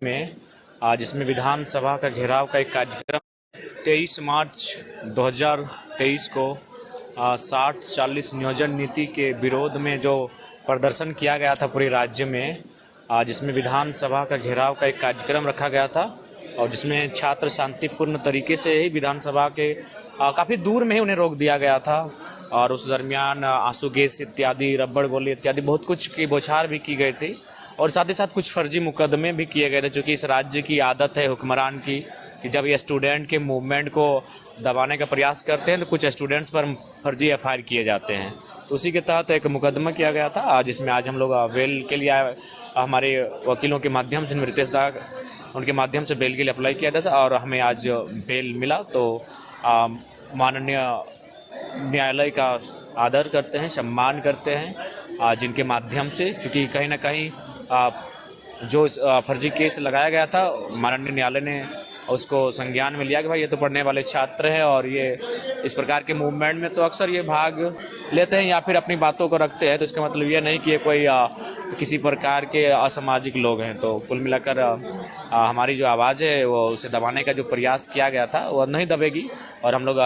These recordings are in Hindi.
में जिसमें विधानसभा का घेराव का एक कार्यक्रम 23 मार्च 2023 को 60-40 नियोजन नीति के विरोध में जो प्रदर्शन किया गया था पूरे राज्य में, जिसमें विधानसभा का घेराव का एक कार्यक्रम रखा गया था और जिसमें छात्र शांतिपूर्ण तरीके से ही विधानसभा के काफ़ी दूर में ही उन्हें रोक दिया गया था। और उस दरमियान आंसू गैस इत्यादि, रबड़ गोली इत्यादि बहुत कुछ की बौछार भी की गई थी और साथ ही साथ कुछ फर्जी मुकदमे भी किए गए थे, जो कि इस राज्य की आदत है हुक्मरान की कि जब ये स्टूडेंट के मूवमेंट को दबाने का प्रयास करते हैं तो कुछ स्टूडेंट्स पर फर्जी एफआईआर किए जाते हैं। तो उसी के तहत एक मुकदमा किया गया था, जिसमें आज हम लोग बेल के लिए हमारे वकीलों के माध्यम से, निवृत्तेश दा उनके माध्यम से बेल के लिए अप्लाई किया था और हमें आज बेल मिला। तो माननीय न्यायालय का आदर करते हैं, सम्मान करते हैं, जिनके माध्यम से, चूँकि कहीं ना कहीं जो फर्जी केस लगाया गया था, माननीय न्यायालय ने उसको संज्ञान में लिया कि भाई ये तो पढ़ने वाले छात्र हैं और ये इस प्रकार के मूवमेंट में तो अक्सर ये भाग लेते हैं या फिर अपनी बातों को रखते हैं, तो इसका मतलब ये नहीं कि ये कोई किसी प्रकार के असामाजिक लोग हैं। तो कुल मिलाकर हमारी जो आवाज़ है वो उसे दबाने का जो प्रयास किया गया था वो नहीं दबेगी और हम लोग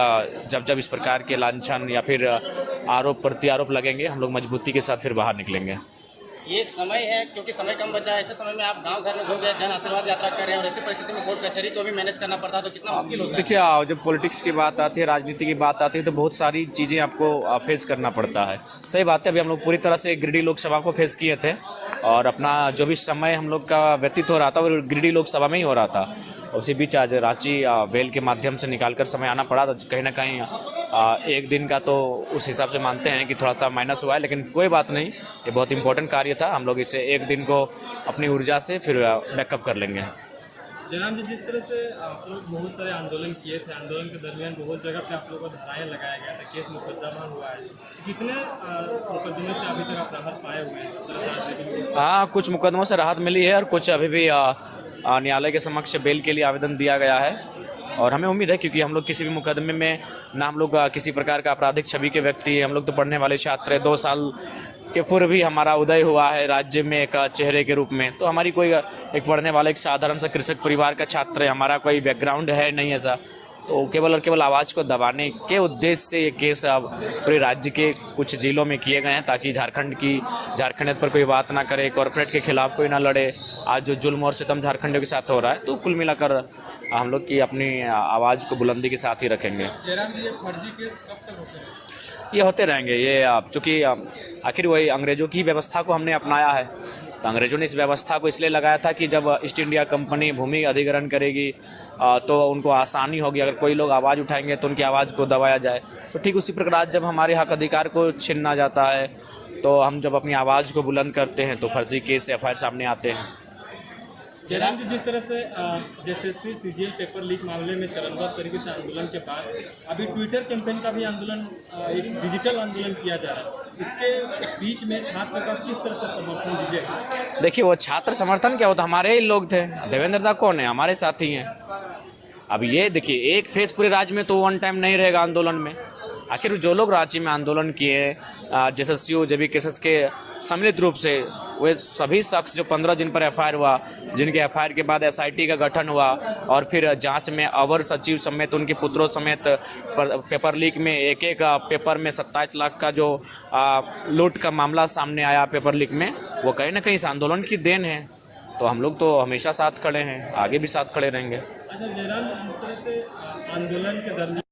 जब जब इस प्रकार के लांछन या फिर आरोप प्रत्यारोप लगेंगे, हम लोग मजबूती के साथ फिर बाहर निकलेंगे। ये समय है क्योंकि समय कम बचा है, ऐसे समय में आप गांव घर में घूम गए, जन आशीर्वाद यात्रा कर रहे हैं और ऐसी परिस्थिति में कोर्ट कचहरी को भी मैनेज करना पड़ता है, तो कितना मुश्किल होता है? देखिए, जब पॉलिटिक्स की बात आती है, राजनीति की बात आती है, तो बहुत सारी चीज़ें आपको फेस करना पड़ता है। सही बात है, अभी हम लोग पूरी तरह से गिरिडीह लोकसभा को फेस किए थे और अपना जो भी समय हम लोग का व्यतीत हो रहा था वो गिरिडीह लोकसभा में ही हो रहा था। उसी बीच आज रांची वेल के माध्यम से निकालकर समय आना पड़ा, तो कहीं ना कहीं एक दिन का तो उस हिसाब से मानते हैं कि थोड़ा सा माइनस हुआ है, लेकिन कोई बात नहीं, ये बहुत इंपॉर्टेंट कार्य था। हम लोग इसे एक दिन को अपनी ऊर्जा से फिर बैकअप कर लेंगे। जनाब जी, जिस तरह से आप लोग बहुत सारे आंदोलन किए थे, आंदोलन के दरमियान बहुत जगह पे आप लोगों को धाराएं लगाया गया था, केस मुकदमा हुआ है, कितने मुकदमे से अभी तक आप राहत पाए हुए हैं? हाँ, कुछ मुकदमों से राहत मिली है और कुछ अभी भी न्यायालय के समक्ष बेल के लिए आवेदन दिया गया है और हमें उम्मीद है, क्योंकि हम लोग किसी भी मुकदमे में ना हम लोग किसी प्रकार का आपराधिक छवि के व्यक्ति, हम लोग तो पढ़ने वाले छात्र हैं। 2 साल के पूर्व भी हमारा उदय हुआ है राज्य में एक चेहरे के रूप में, तो हमारी कोई एक पढ़ने वाला एक साधारण सा कृषक परिवार का छात्र है, हमारा कोई बैकग्राउंड है नहीं ऐसा। तो केवल और केवल आवाज़ को दबाने के उद्देश्य से ये केस अब पूरे राज्य के कुछ जिलों में किए गए हैं, ताकि झारखंड पर कोई बात ना करे, कॉर्पोरेट के खिलाफ कोई ना लड़े। आज जो जुल्म और सितम झारखंडियों के साथ हो रहा है, तो कुल मिलाकर हम लोग की अपनी आवाज़ को बुलंदी के साथ ही रखेंगे। ये फर्जी केस कब तक होते हैं? ये होते रहेंगे। ये चूँकि आखिर वही अंग्रेज़ों की व्यवस्था को हमने अपनाया है, तो अंग्रेज़ों ने इस व्यवस्था को इसलिए लगाया था कि जब ईस्ट इंडिया कंपनी भूमि अधिग्रहण करेगी तो उनको आसानी होगी, अगर कोई लोग आवाज़ उठाएंगे तो उनकी आवाज़ को दबाया जाए। तो ठीक उसी प्रकार जब हमारे हक अधिकार को छीना जाता है, तो हम जब अपनी आवाज़ को बुलंद करते हैं तो फर्जी केस एफआईआर सामने आते हैं। जयराम जी, जिस तरह से जेएसएससी सीजीएल पेपर लीक मामले में चरणबद्ध तरीके से आंदोलन के बाद अभी ट्विटर कैंपेन का भी आंदोलन, एक डिजिटल आंदोलन किया जा रहा है, इसके बीच में छात्र का किस तरह से समर्थन दीजिएगा? देखिए, वो छात्र समर्थन क्या होता, हमारे ही लोग थे। देवेंद्र दा कौन है? हमारे साथी हैं। अब ये देखिए, एक फेस पूरे राज्य में तो वन टाइम नहीं रहेगा आंदोलन में। आखिर जो लोग रांची में आंदोलन किए, जेएसएसयू जेबी केसेस के सम्मिलित रूप से, वे सभी शख्स जो 15 जिन पर एफआईआर हुआ, जिनके एफआईआर के बाद एसआईटी का गठन हुआ और फिर जांच में अवर सचिव समेत उनके पुत्रों समेत पेपर लीक में एक पेपर में 27 लाख का जो लूट का मामला सामने आया पेपर लीक में, वो कहीं ना कहीं इस आंदोलन की देन है। तो हम लोग तो हमेशा साथ खड़े हैं, आगे भी साथ खड़े रहेंगे। अच्छा जयराम, जिस तरह से आंदोलन के दरमियान